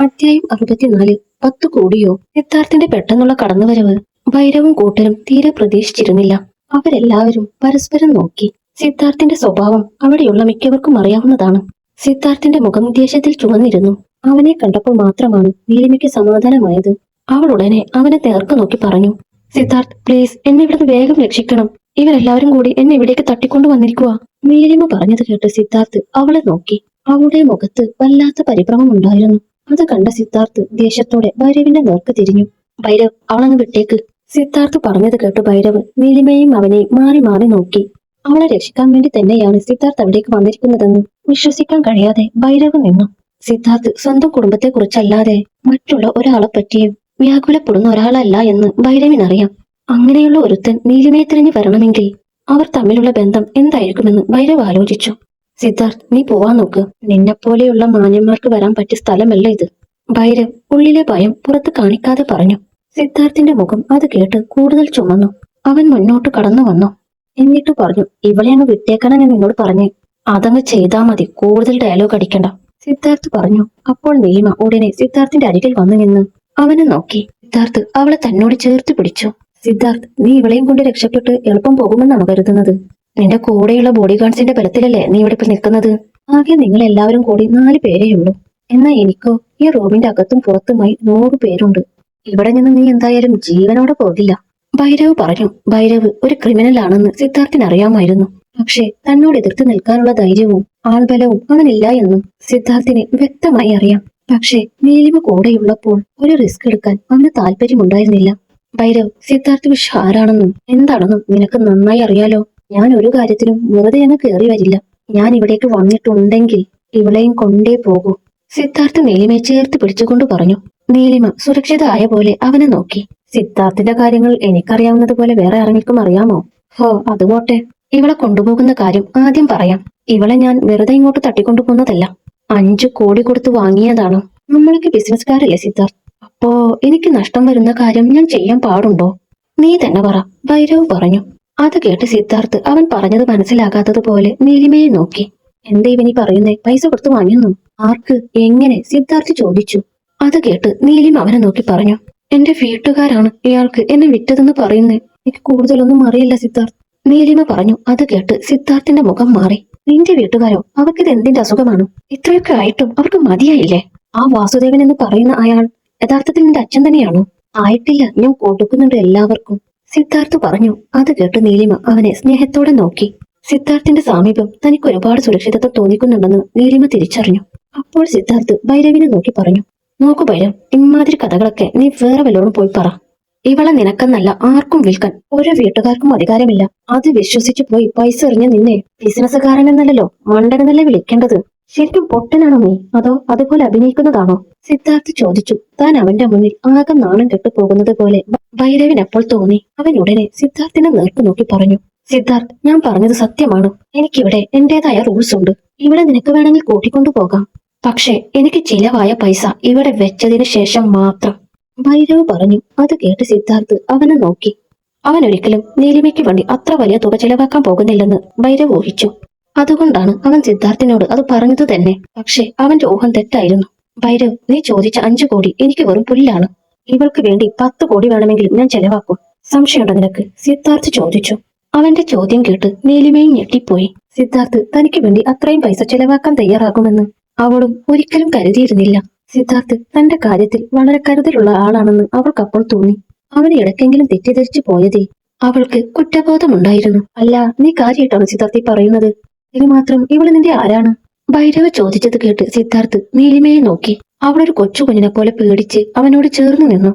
അധ്യായം 64. 10 കോടിയോ? സിദ്ധാർത്ഥിന്റെ പെട്ടെന്നുള്ള കടന്നുവരവ് ഭൈരവും കൂട്ടരും തീരെ പ്രതീക്ഷിച്ചിരുന്നില്ല. അവരെല്ലാവരും പരസ്പരം നോക്കി. സിദ്ധാർത്ഥിന്റെ സ്വഭാവം അവിടെയുള്ള മിക്കവർക്കും അറിയാവുന്നതാണ്. സിദ്ധാർത്ഥിന്റെ മുഖം ദേഷ്യത്തിൽ ചുവന്നിരുന്നു. അവനെ കണ്ടപ്പോൾ മാത്രമാണ് നീലിമയ്ക്ക് സമാധാനമായത്. അവൾ ഉടനെ അവനെ നേർക്ക് നോക്കി പറഞ്ഞു, സിദ്ധാർത്ഥ്, പ്ലീസ് എന്നെ ഇവിടുന്ന് വേഗം രക്ഷിക്കണം. ഇവരെല്ലാവരും കൂടി എന്നെ ഇവിടേക്ക് തട്ടിക്കൊണ്ടു വന്നിരിക്കുക. നീലിമ പറഞ്ഞത് കേട്ട് സിദ്ധാർത്ഥ് അവളെ നോക്കി. അവളുടെ മുഖത്ത് വല്ലാത്ത പരിഭ്രമം ഉണ്ടായിരുന്നു. അത് കണ്ട സിദ്ധാർത്ഥ് ദേഷ്യത്തോടെ ഭൈരവിന്റെ നേർക്ക് തിരിഞ്ഞു. ഭൈരവ്, അവളങ്ങ് വിട്ടേക്ക്. സിദ്ധാർത്ഥ് പറഞ്ഞത് കേട്ട് ഭൈരവ് നീലിമയെയും അവനെയും മാറി മാറി നോക്കി. അവളെ രക്ഷിക്കാൻ വേണ്ടി തന്നെയാണ് സിദ്ധാർത്ഥ് അവിടേക്ക് വന്നിരിക്കുന്നതെന്ന് വിശ്വസിക്കാൻ കഴിയാതെ ഭൈരവ് നിന്നു. സിദ്ധാർത്ഥ് സ്വന്തം കുടുംബത്തെക്കുറിച്ചല്ലാതെ മറ്റുള്ള ഒരാളെ പറ്റിയും വ്യാകുലപ്പെടുന്ന ഒരാളല്ല എന്ന് ഭൈരവിനറിയാം. അങ്ങനെയുള്ള ഒരുത്തൻ നീലിമയെ തിരഞ്ഞു വരണമെങ്കിൽ അവർ തമ്മിലുള്ള ബന്ധം എന്തായിരിക്കുമെന്ന് ഭൈരവ് ആലോചിച്ചു. സിദ്ധാർത്ഥ്, നീ പോവാൻ നോക്ക്. നിന്നെപ്പോലെയുള്ള മാന്യന്മാർക്ക് വരാൻ പറ്റിയ സ്ഥലമല്ല ഇത്. ഭൈരവ് ഉള്ളിലെ ഭയം പുറത്ത് കാണിക്കാതെ പറഞ്ഞു. സിദ്ധാർത്ഥിന്റെ മുഖം അത് കേട്ട് കൂടുതൽ ചുമന്നു. അവൻ മുന്നോട്ട് കടന്നു വന്നു. എന്നിട്ട് പറഞ്ഞു, ഇവളെ അങ്ങ് വിട്ടേക്കാനാ ഞാൻ നിന്നോട് പറഞ്ഞേ. അതങ്ങ് ചെയ്താ മതി, കൂടുതൽ ഡയലോഗ് അടിക്കണ്ട. സിദ്ധാർത്ഥ് പറഞ്ഞു. അപ്പോൾ നീലിമ ഉടനെ സിദ്ധാർത്ഥിന്റെ അരികിൽ വന്നു നിന്ന് അവനെ നോക്കി. സിദ്ധാർത്ഥ് അവളെ തന്നോട് ചേർത്ത് പിടിച്ചു. സിദ്ധാർത്ഥ്, നീ ഇവളെയും കൊണ്ട് രക്ഷപ്പെട്ട് എളുപ്പം പോകുമെന്നാണ് കരുതുന്നത്? നിന്റെ കൂടെയുള്ള ബോഡി ഗാർഡ്സിന്റെ ബലത്തിലല്ലേ നീ ഇവിടെ ഇപ്പൊ നിൽക്കുന്നത്? ആകെ നിങ്ങൾ എല്ലാവരും കൂടി 4 പേരേയുള്ളൂ. എന്നാ എനിക്കോ ഈ റൂമിന്റെ അകത്തും പുറത്തുമായി 100 പേരുണ്ട്. ഇവിടെ നിന്ന് നീ എന്തായാലും ജീവനോടെ പോകില്ല. ഭൈരവ് പറഞ്ഞു. ഭൈരവ് ഒരു ക്രിമിനൽ ആണെന്ന് സിദ്ധാർത്ഥിന് അറിയാമായിരുന്നു. പക്ഷേ തന്നോട് എതിർത്ത് നിൽക്കാനുള്ള ധൈര്യവും ആൾബലവും അവനില്ല എന്നും സിദ്ധാർത്ഥിന് വ്യക്തമായി അറിയാം. പക്ഷേ നീലിമ കൂടെയുള്ളപ്പോൾ ഒരു റിസ്ക് എടുക്കാൻ അവന് താല്പര്യമുണ്ടായിരുന്നില്ല. ഭൈരവ്, സിദ്ധാർത്ഥ് വിഷ് ആരാണെന്നും എന്താണെന്നും നിനക്ക് നന്നായി അറിയാലോ. ഞാൻ ഒരു കാര്യത്തിനും വെറുതെ അങ്ങ് കയറി വരില്ല. ഞാൻ ഇവിടേക്ക് വന്നിട്ടുണ്ടെങ്കിൽ ഇവളെയും കൊണ്ടേ പോകൂ. സിദ്ധാർത്ഥ് നീലിമയെ ചേർത്ത് പിടിച്ചുകൊണ്ട് പറഞ്ഞു. നീലിമ സുരക്ഷിതമായ പോലെ അവനെ നോക്കി. സിദ്ധാർത്ഥിന്റെ കാര്യങ്ങൾ എനിക്കറിയാവുന്നത് പോലെ വേറെ ആരെങ്കിലും അറിയാമോ? ഹോ, അതുപോട്ടെ. ഇവളെ കൊണ്ടുപോകുന്ന കാര്യം ആദ്യം പറയാം. ഇവളെ ഞാൻ വെറുതെ ഇങ്ങോട്ട് തട്ടിക്കൊണ്ടുപോകുന്നതല്ല. 5 കോടി കൊടുത്ത് വാങ്ങിയതാണ്. നമ്മളൊക്കെ ബിസിനസ്സുകാരല്ലേ സിദ്ധാർത്ഥ്? അപ്പോ എനിക്ക് നഷ്ടം വരുന്ന കാര്യം ഞാൻ ചെയ്യാൻ പാടുണ്ടോ? നീ തന്നെ പറ, ഭൈരവ് പറഞ്ഞു. അത് കേട്ട് സിദ്ധാർത്ഥ് അവൻ പറഞ്ഞത് മനസ്സിലാകാത്തതുപോലെ നീലിമയെ നോക്കി. എന്താ ഇവനീ പറയുന്നേ? പൈസ കൊടുത്ത് വാങ്ങിയെന്നു? ആർക്ക്? എങ്ങനെ? സിദ്ധാർത്ഥ് ചോദിച്ചു. അത് കേട്ട് നീലിമ അവനെ നോക്കി പറഞ്ഞു. എന്റെ വീട്ടുകാരാണ് ഇയാൾക്ക് എന്നെ വിറ്റതെന്ന് പറയുന്നേ. എനിക്ക് കൂടുതലൊന്നും അറിയില്ല സിദ്ധാർത്ഥ്. നീലിമ പറഞ്ഞു. അത് കേട്ട് സിദ്ധാർത്ഥിന്റെ മുഖം മാറി. നിന്റെ വീട്ടുകാരോ? അവർക്കിത് എന്തിന്റെ അസുഖമാണ്? ഇത്രയൊക്കെ ആയിട്ടും അവർക്ക് മതിയായില്ലേ? ആ വാസുദേവൻ എന്ന് പറയുന്ന അയാൾ യഥാർത്ഥത്തിൽ നിന്റെ അച്ഛൻ തന്നെയാണോ? ആയിട്ടില്ല, ഞാൻ കൊടുക്കുന്നുണ്ട് എല്ലാവർക്കും, സിദ്ധാർത്ഥ് പറഞ്ഞു. അത് കേട്ട് നീലിമ അവനെ സ്നേഹത്തോടെ നോക്കി. സിദ്ധാർത്ഥിന്റെ സാമീപ്യം തനിക്ക് ഒരുപാട് സുരക്ഷിതത്വം തോന്നിക്കുന്നുണ്ടെന്ന് നീലിമ തിരിച്ചറിഞ്ഞു. അപ്പോൾ സിദ്ധാർത്ഥ് ഭൈരവിനെ നോക്കി പറഞ്ഞു. നോക്കു ഭൈരവ്, ഇമാതിരി കഥകളൊക്കെ നീ വേറെ വല്ലോടും പോയി പറ. ഇവളെ നിനക്കെന്നല്ല ആർക്കും വിൽക്കാൻ ഒരു വീട്ടുകാർക്കും അധികാരമില്ല. അത് വിശ്വസിച്ചു പോയി പൈസ എറിഞ്ഞ നിന്നെ ബിസിനസ്സുകാരനെന്നല്ലോ മണ്ടനെന്നല്ലേ വിളിക്കേണ്ടത്. ശരിക്കും പൊട്ടനാണോ നീ, അതോ അതുപോലെ അഭിനയിക്കുന്നതാണോ? സിദ്ധാർത്ഥ് ചോദിച്ചു. താൻ അവന്റെ മുന്നിൽ ആകെ നാണം കെട്ടു പോകുന്നത് പോലെ ഭൈരവിനപ്പോൾ തോന്നി. അവൻ ഉടനെ സിദ്ധാർത്ഥിനെ നേർക്ക് നോക്കി പറഞ്ഞു. സിദ്ധാർത്ഥ്, ഞാൻ പറഞ്ഞത് സത്യമാണ്. എനിക്കിവിടെ എന്റേതായ റൂൾസ് ഉണ്ട്. ഇവിടെ നിനക്ക് വേണമെങ്കിൽ കൂട്ടിക്കൊണ്ടു പോകാം. പക്ഷേ എനിക്ക് ചിലവായ പൈസ ഇവിടെ വെച്ചതിന് ശേഷം മാത്രം, ഭൈരവ് പറഞ്ഞു. അത് കേട്ട് സിദ്ധാർത്ഥ് അവനെ നോക്കി. അവൻ ഒരിക്കലും നീലിമയ്ക്ക് വേണ്ടി അത്ര വലിയ തുക ചെലവാക്കാൻ പോകുന്നില്ലെന്ന് ഭൈരവ് ഊഹിച്ചു. അതുകൊണ്ടാണ് അവൻ സിദ്ധാർത്ഥിനോട് അത് പറഞ്ഞത് തന്നെ. പക്ഷെ അവന്റെ ഊഹം തെറ്റായിരുന്നു. ഭൈരവ്, നീ ചോദിച്ച 5 കോടി എനിക്ക് വെറും പുല്ലാണ്. ഇവൾക്ക് വേണ്ടി 10 കോടി വേണമെങ്കിലും ഞാൻ ചെലവാക്കും. സംശയമുണ്ടോ നിനക്ക്? സിദ്ധാർത്ഥ് ചോദിച്ചു. അവന്റെ ചോദ്യം കേട്ട് നീലിമയും ഞെട്ടിപ്പോയി. സിദ്ധാർത്ഥ് തനിക്ക് വേണ്ടി അത്രയും പൈസ ചെലവാക്കാൻ തയ്യാറാകുമെന്ന് അവളും ഒരിക്കലും കരുതിയിരുന്നില്ല. സിദ്ധാർത്ഥ് തന്റെ കാര്യത്തിൽ വളരെ കരുതലുള്ള ആളാണെന്ന് അവൾക്കപ്പോൾ തോന്നി. അവനെ ഇടയ്ക്കെങ്കിലും തെറ്റിദ്ധരിച്ചു പോയതിൽ അവൾക്ക് കുറ്റബോധമുണ്ടായിരുന്നു. അല്ല, നീ കാര്യമായിട്ടാണ് സിദ്ധാർത്ഥി പറയുന്നത്? ഇതിന് മാത്രം ഇവള് നിന്റെ ആരാണ്? ഭൈരവ് ചോദിച്ചത് കേട്ട് സിദ്ധാർത്ഥ് നീലിമയെ നോക്കി. അവളൊരു കൊച്ചു കുഞ്ഞിനെ പോലെ പേടിച്ച് അവനോട് ചേർന്നു നിന്നു.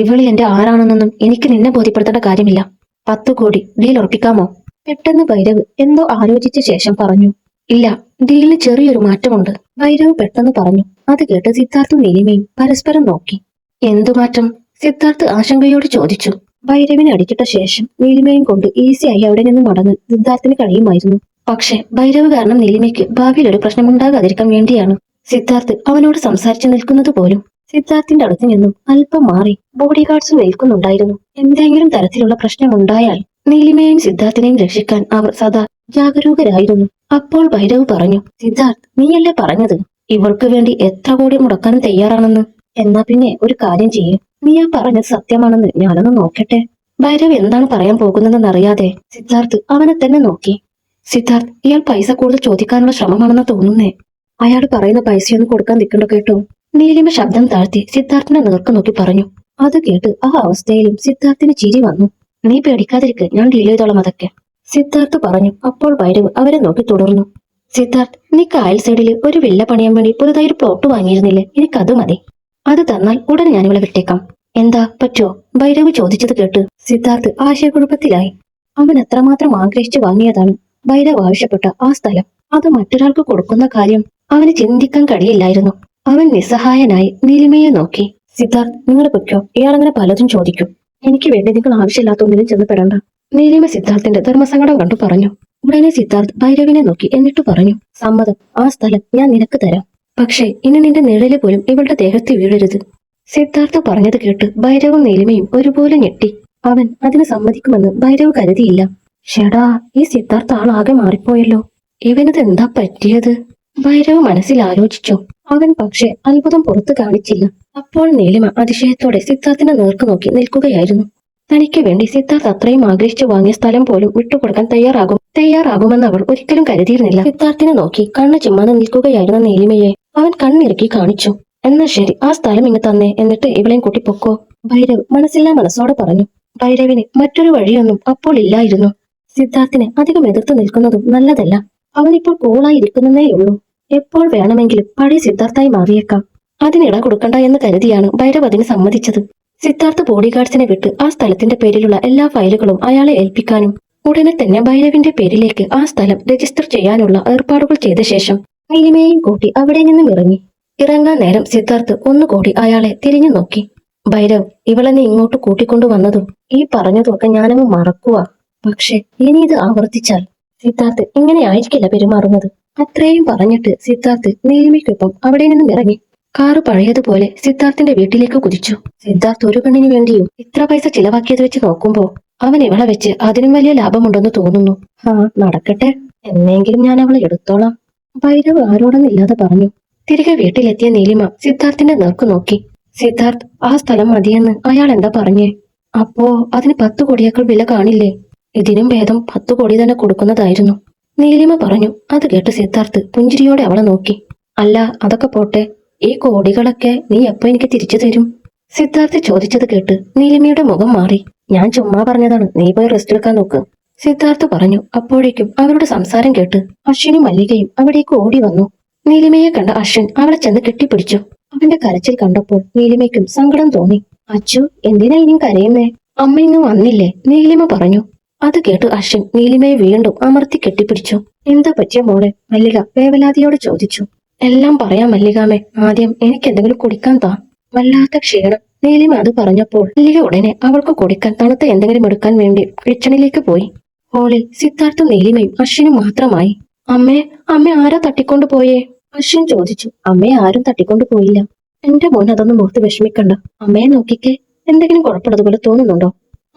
ഇവള് എന്റെ ആരാണെന്നൊന്നും എനിക്ക് നിന്നെ ബോധ്യപ്പെടുത്തേണ്ട കാര്യമില്ല. 10 കോടി ഡീൽ ഉറപ്പിക്കാമോ? പെട്ടെന്ന് ഭൈരവ് എന്തോ ആലോചിച്ച ശേഷം പറഞ്ഞു. ഇല്ല, ഡീലിന് ചെറിയൊരു മാറ്റമുണ്ട്, ഭൈരവ് പെട്ടെന്ന് പറഞ്ഞു. അത് കേട്ട് സിദ്ധാർത്ഥും നീലിമയും പരസ്പരം നോക്കി. എന്തു മാറ്റം? സിദ്ധാർത്ഥ് ആശങ്കയോട് ചോദിച്ചു. ഭൈരവിനെ അടിച്ചിട്ട ശേഷം നീലിമയും കൊണ്ട് ഈസിയായി അവിടെ നിന്ന് മടങ്ങാൻ സിദ്ധാർത്ഥിന് കഴിയുമായിരുന്നു. പക്ഷെ ഭൈരവ് കാരണം നീലിമയ്ക്ക് ഭാവിയിൽ ഒരു പ്രശ്നമുണ്ടാകാതിരിക്കാൻ വേണ്ടിയാണ് സിദ്ധാർത്ഥ് അവനോട് സംസാരിച്ചു നിൽക്കുന്നത് പോലും. സിദ്ധാർത്ഥിന്റെ അടുത്ത് നിന്നും അല്പം മാറി ബോഡി ഗാർഡ്സും നിൽക്കുന്നുണ്ടായിരുന്നു. എന്തെങ്കിലും തരത്തിലുള്ള പ്രശ്നമുണ്ടായാൽ നീലിമയെയും സിദ്ധാർത്ഥിനെയും രക്ഷിക്കാൻ അവർ സദാ ജാഗരൂകരായിരുന്നു. അപ്പോൾ ഭൈരവ് പറഞ്ഞു. സിദ്ധാർത്ഥ്, നീയല്ലേ പറഞ്ഞത് ഇവൾക്ക് വേണ്ടി എത്ര കോടി മുടക്കാനും തയ്യാറാണെന്ന്. എന്നാ പിന്നെ ഒരു കാര്യം ചെയ്യേ, നീ ആ പറഞ്ഞത് സത്യമാണെന്ന് ഞാനൊന്ന് നോക്കട്ടെ. ഭൈരവ് എന്താണ് പറയാൻ പോകുന്നതെന്ന് അറിയാതെ സിദ്ധാർത്ഥ് അവനെ തന്നെ നോക്കി. സിദ്ധാർത്ഥ്, ഇയാൾ പൈസ കൂടുതൽ ചോദിക്കാനുള്ള ശ്രമമാണെന്ന് തോന്നുന്നേ. അയാൾ പറയുന്ന പൈസയൊന്നും കൊടുക്കാൻ നിൽക്കണ്ടോ കേട്ടോ. നീലിമ ശബ്ദം താഴ്ത്തി സിദ്ധാർത്ഥിനെ നേർക്ക് നോക്കി പറഞ്ഞു. അത് കേട്ട് ആ അവസ്ഥയിലും സിദ്ധാർത്ഥിന് ചിരി വന്നു. നീ പേടിക്കാതിരിക്കെ, ഞാൻ ഡീൽ ചെയ്തോളാം അതൊക്കെ, സിദ്ധാർത്ഥ് പറഞ്ഞു. അപ്പോൾ ഭൈരവ് അവരെ നോക്കി തുടർന്നു. സിദ്ധാർത്ഥ്, നീ കായൽ സൈഡിൽ ഒരു വില്ല പണിയാൻ വേണ്ടി പുതുതായി ഒരു പ്ലോട്ട് വാങ്ങിയിരുന്നില്ലേ? എനിക്കത് മതി. അത് തന്നാൽ ഉടൻ ഞാനിവളെ വിട്ടേക്കാം. എന്താ, പറ്റോ? ഭൈരവ് ചോദിച്ചത് കേട്ട് സിദ്ധാർത്ഥ് ആശയക്കുഴപ്പത്തിലായി. അവൻ എത്രമാത്രം ആഗ്രഹിച്ചു വാങ്ങിയതാണ് ഭൈരവ് ആവശ്യപ്പെട്ട ആ സ്ഥലം. അത് മറ്റൊരാൾക്ക് കൊടുക്കുന്ന കാര്യം അവന് ചിന്തിക്കാൻ കഴിയില്ലായിരുന്നു. അവൻ നിസ്സഹായനായി നീലിമയെ നോക്കി. സിദ്ധാർത്ഥ്, നിങ്ങൾ പൊയ്ക്കോ, ഇയാളങ്ങനെ പലതും ചോദിക്കും. എനിക്ക് വേണ്ടി നിങ്ങൾ ആവശ്യമില്ലാത്ത ഒന്നിനും ചെന്ന് പെടണ്ട. നീലിമ സിദ്ധാർത്ഥിന്റെ ധർമ്മസങ്കടം കണ്ടു പറഞ്ഞു. ഉടനെ സിദ്ധാർത്ഥ് ഭൈരവിനെ നോക്കി എന്നിട്ട് പറഞ്ഞു. സമ്മതം, ആ സ്ഥലം ഞാൻ നിനക്ക് തരാം. പക്ഷേ ഇനി നിന്റെ നിഴല് പോലും ഇവളുടെ ദേഹത്ത് വീഴരുത്. സിദ്ധാർത്ഥ് പറഞ്ഞത് കേട്ട് ഭൈരവും നീലിമയും ഒരുപോലെ ഞെട്ടി. അവൻ അതിന് സമ്മതിക്കുമെന്ന് ഭൈരവ് കരുതിയില്ല. ഷെടാ, ഈ സിദ്ധാർത്ഥ ആളാകെ മാറിപ്പോയല്ലോ. ഇവനത് എന്താ പറ്റിയത്? ഭൈരവ് മനസ്സിൽ ആലോചിച്ചു. അവൻ പക്ഷേ അത്ഭുതം പുറത്തു കാണിച്ചില്ല. അപ്പോൾ നീലിമ അതിശയത്തോടെ സിദ്ധാർത്ഥിനെ നേർക്ക് നോക്കി നിൽക്കുകയായിരുന്നു. തനിക്ക് വേണ്ടി സിദ്ധാർത്ഥ് അത്രയും ആഗ്രഹിച്ചു വാങ്ങിയ സ്ഥലം പോലും വിട്ടുകൊടുക്കാൻ തയ്യാറാകുമെന്ന് അവൾ ഒരിക്കലും കരുതിയിരുന്നില്ല. സിദ്ധാർത്ഥിനെ നോക്കി കണ്ണു ചിമ്മാതെ നിൽക്കുകയായിരുന്ന നീലിമയെ അവൻ കണ്ണിറുക്കി കാണിച്ചു. എന്നാ ശരി, ആ സ്ഥലം ഇങ്ങ് തന്നെ, എന്നിട്ട് ഇവളെയും കൂട്ടി പൊക്കോ, ഭൈരവ് മനസ്സില്ലാ മനസ്സോടെ പറഞ്ഞു. ഭൈരവിന് മറ്റൊരു വഴിയൊന്നും അപ്പോൾ ഇല്ലായിരുന്നു. സിദ്ധാർത്ഥിനെ അധികം എതിർത്ത് നിൽക്കുന്നതും നല്ലതല്ല. അവനിപ്പോൾ കൂളായിരിക്കുന്നേയുള്ളൂ. എപ്പോൾ വേണമെങ്കിലും പഴയ സിദ്ധാർത്ഥായി മാറിയേക്കാം. അതിനിട കൊടുക്കണ്ട എന്ന് കരുതിയാണ് ഭൈരവ് അതിന് സമ്മതിച്ചത്. സിദ്ധാർത്ഥ് ബോഡിഗാർഡ്സിനെ വിട്ട് ആ സ്ഥലത്തിന്റെ പേരിലുള്ള എല്ലാ ഫയലുകളും അയാളെ ഏൽപ്പിക്കാനും ഉടനെ തന്നെ ഭൈരവിന്റെ പേരിലേക്ക് ആ സ്ഥലം രജിസ്റ്റർ ചെയ്യാനുള്ള ഏർപ്പാടുകൾ ചെയ്ത ശേഷം നീലിമയെയും കൂട്ടി അവിടെ നിന്നും ഇറങ്ങാൻ നേരം സിദ്ധാർത്ഥ് ഒന്നുകൂടി അയാളെ തിരിഞ്ഞു നോക്കി. ഭൈരവ്, ഇവളെ നീ ഇങ്ങോട്ട് കൂട്ടിക്കൊണ്ടു വന്നതും ഈ പറഞ്ഞതുമൊക്കെ ഞാനങ്ങ് മറക്കുക. പക്ഷെ ഇനി ഇത് ആവർത്തിച്ചാൽ സിദ്ധാർത്ഥ് ഇങ്ങനെ ആയിരിക്കില്ല പെരുമാറുന്നത്. അത്രയും പറഞ്ഞിട്ട് സിദ്ധാർത്ഥ് നീലിമയ്ക്കൊപ്പം അവിടെ നിന്നും ഇറങ്ങി. കാറ് പഴയതുപോലെ സിദ്ധാർത്ഥിന്റെ വീട്ടിലേക്ക് കുതിച്ചു. സിദ്ധാർത്ഥ് ഒരു പെണ്ണിന് വേണ്ടിയും ഇത്ര പൈസ ചിലവാക്കിയത് വെച്ച് നോക്കുമ്പോ അവൻ ഇവളെ വെച്ച് അതിനും വലിയ ലാഭമുണ്ടെന്ന് തോന്നുന്നു. നടക്കട്ടെ, എന്നെങ്കിലും ഞാൻ അവളെ എടുത്തോളാം, ഭൈരവ് ആരോടൊന്നില്ലാതെ പറഞ്ഞു. തിരികെ വീട്ടിലെത്തിയ നീലിമ സിദ്ധാർത്ഥിന്റെ നേർക്ക് നോക്കി. സിദ്ധാർത്ഥ്, ആ സ്ഥലം മതിയെന്ന് അയാൾ എന്താ പറഞ്ഞേ? അപ്പോ അതിന് 10 കോടിയേക്കാൾ വില കാണില്ലേ? ഇതിനും ഭേദം 10 കോടി തന്നെ കൊടുക്കുന്നതായിരുന്നു, നീലിമ പറഞ്ഞു. അത് കേട്ട് സിദ്ധാർത്ഥ് പുഞ്ചിരിയോടെ അവളെ നോക്കി. അല്ല, അതൊക്കെ പോട്ടെ, ഈ കോടികളൊക്കെ നീ എപ്പോ എനിക്ക് തിരിച്ചു തരും? സിദ്ധാർത്ഥ് ചോദിച്ചത് കേട്ട് നീലിമയുടെ മുഖം മാറി. ഞാൻ ചുമ്മാ പറഞ്ഞതാണ്, നീ പോയി റെസ്റ്റ് എടുക്കാൻ നോക്ക്, സിദ്ധാർത്ഥ് പറഞ്ഞു. അപ്പോഴേക്കും അവരുടെ സംസാരം കേട്ട് അശ്വിനും മല്ലികയും അവിടേക്ക് ഓടി വന്നു. നീലിമയെ കണ്ട അശ്വിൻ അവളെ ചെന്ന് കെട്ടിപ്പിടിച്ചു. അവന്റെ കരച്ചിൽ കണ്ടപ്പോൾ നീലിമയ്ക്കും സങ്കടം തോന്നി. അച്ചു, എന്തിനാ ഇനിയും കരയുന്നേ? അമ്മ ഇന്ന് വന്നില്ലേ? നീലിമ പറഞ്ഞു. അത് കേട്ട് അശ്വിൻ നീലിമയെ വീണ്ടും അമർത്തി കെട്ടിപ്പിടിച്ചു. എന്താ പറ്റിയ മോളെ? മല്ലിക വേവലാതിയോട് ചോദിച്ചു. എല്ലാം പറയാം മല്ലികാമേ, ആദ്യം എനിക്ക് എന്തെങ്കിലും കുടിക്കാൻ താ. വല്ലാത്ത ക്ഷീണം, നീലിമ അത് പറഞ്ഞപ്പോൾ മല്ലിക ഉടനെ അവൾക്ക് കുടിക്കാൻ തണുത്ത എന്തെങ്കിലും എടുക്കാൻ വേണ്ടി കിച്ചണിലേക്ക് പോയി. ഹോളിൽ സിദ്ധാർത്ഥും നീലിമയും അശ്വിനും മാത്രമായി. അമ്മ ആരാ തട്ടിക്കൊണ്ടു പോയേ? അശ്വിൻ ചോദിച്ചു. അമ്മയെ ആരും തട്ടിക്കൊണ്ടു പോയില്ല. എന്റെ മോൻ അതൊന്നും ഓർത്ത് വിഷമിക്കണ്ട. അമ്മയെ നോക്കിക്കേ, എന്തെങ്കിലും കുഴപ്പമുള്ളതുപോലെ തോന്നുന്നുണ്ടോ?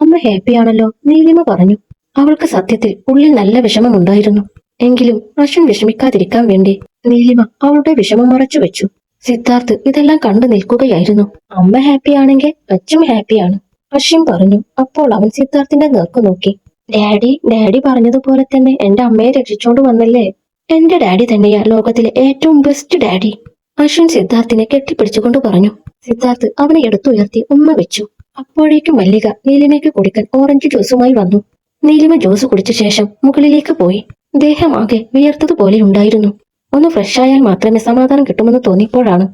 അമ്മ ഹാപ്പിയാണല്ലോ, നീലിമ പറഞ്ഞു. അവൾക്ക് സത്യത്തിൽ ഉള്ളിൽ നല്ല വിഷമമുണ്ടായിരുന്നു. എങ്കിലും അശ്വിൻ വിഷമിക്കാതിരിക്കാൻ വേണ്ടി നീലിമ അവളുടെ വിഷമം മറച്ചു വെച്ചു. സിദ്ധാർത്ഥ് ഇതെല്ലാം കണ്ടു നിൽക്കുകയായിരുന്നു. അമ്മ ഹാപ്പിയാണെങ്കിൽ അച്ഛൻ ഹാപ്പിയാണ്, അശ്വിൻ പറഞ്ഞു. അപ്പോൾ അവൻ സിദ്ധാർത്ഥിന്റെ നേർക്ക് നോക്കി. ഡാഡി പറഞ്ഞതുപോലെ തന്നെ എന്റെ അമ്മയെ രക്ഷിച്ചോണ്ട് വന്നല്ലേ? എന്റെ ഡാഡി തന്നെയാ ലോകത്തിലെ ഏറ്റവും ബെസ്റ്റ് ഡാഡി, അശ്വിൻ സിദ്ധാർത്ഥിനെ കെട്ടിപ്പിടിച്ചുകൊണ്ട് പറഞ്ഞു. സിദ്ധാർത്ഥ് അവനെ എടുത്തുയർത്തി ഉമ്മ വെച്ചു. അപ്പോഴേക്കും മല്ലിക നീലിമയ്ക്ക് കുടിക്കാൻ ഓറഞ്ച് ജ്യൂസുമായി വന്നു. നീലിമ ജ്യൂസ് കുടിച്ച ശേഷം മുകളിലേക്ക് പോയി. ദേഹമാകെ വിയർത്തതുപോലെ ഉണ്ടായിരുന്നു. ഒന്ന് ഫ്രഷായാൽ മാത്രമേ സമാധാനം കിട്ടുമെന്ന് തോന്നിയപ്പോഴാണ്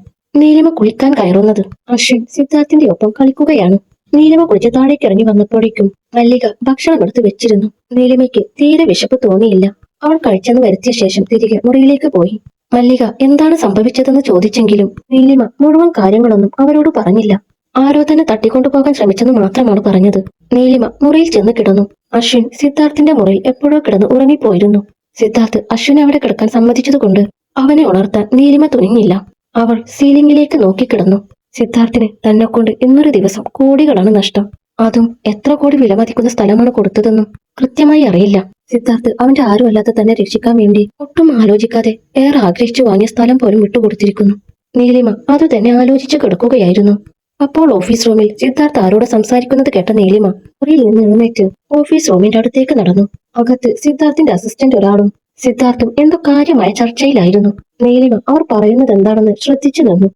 നീലിമ കുളിക്കാൻ കയറുന്നത്. അശ്വിൻ സിദ്ധാർത്ഥിന്റെ ഒപ്പം കളിക്കുകയാണ്. നീലിമ കുളിച്ച് താഴേക്ക് ഇറങ്ങി വന്നപ്പോഴേക്കും മല്ലിക ഭക്ഷണം എടുത്ത് വെച്ചിരുന്നു. നീലിമയ്ക്ക് തീരെ വിശപ്പ് തോന്നിയില്ല. അവൾ കഴിച്ചെന്ന് വരുത്തിയ ശേഷം തിരികെ മുറിയിലേക്ക് പോയി. മല്ലിക എന്താണ് സംഭവിച്ചതെന്ന് ചോദിച്ചെങ്കിലും നീലിമ മുഴുവൻ കാര്യങ്ങളൊന്നും അവരോട് പറഞ്ഞില്ല. ആരോ തന്നെ തട്ടിക്കൊണ്ടുപോകാൻ ശ്രമിച്ചെന്ന് മാത്രമാണ് പറഞ്ഞത്. നീലിമ മുറിയിൽ ചെന്ന് കിടന്നു. അശ്വിൻ സിദ്ധാർത്ഥിന്റെ മുറിയിൽ എപ്പോഴോ കിടന്ന് ഉറങ്ങിപ്പോയിരുന്നു. സിദ്ധാർത്ഥ് അശ്വിനെ അവിടെ കിടക്കാൻ സമ്മതിച്ചതുകൊണ്ട് അവനെ ഉണർത്താൻ നീലിമ തുനിഞ്ഞില്ല. അവൾ സീലിംഗിലേക്ക് നോക്കിക്കിടന്നു. സിദ്ധാർത്ഥിന് തന്നെക്കൊണ്ട് ഇന്നൊരു ദിവസം കോടികളാണ് നഷ്ടം. അതും എത്ര കോടി വിലമതിക്കുന്ന സ്ഥലമാണ് കൊടുത്തതെന്നും കൃത്യമായി അറിയില്ല. സിദ്ധാർത്ഥ് അവന്റെ ആരുമല്ലാത്ത തന്നെ രക്ഷിക്കാൻ വേണ്ടി ഒട്ടും ആലോചിക്കാതെ ഏറെ ആഗ്രഹിച്ചു വാങ്ങിയ സ്ഥലം പോലും വിട്ടുകൊടുത്തിരിക്കുന്നു. നീലിമ അത് തന്നെ ആലോചിച്ചു കിടക്കുകയായിരുന്നു. അപ്പോൾ ഓഫീസ് റൂമിൽ സിദ്ധാർത്ഥ് ആരോട് സംസാരിക്കുന്നത് കേട്ട നീലിമ മുറിയിൽ നിന്ന് എഴുന്നേറ്റ് ഓഫീസ് റൂമിന്റെ അടുത്തേക്ക് നടന്നു. അകത്ത് സിദ്ധാർത്ഥിന്റെ അസിസ്റ്റന്റ് ഒരാളും സിദ്ധാർത്ഥും എന്തോ കാര്യമായ ചർച്ചയിലായിരുന്നു. നീലിമ അവർ പറയുന്നത് എന്താണെന്ന് ശ്രദ്ധിച്ചു നിന്നു.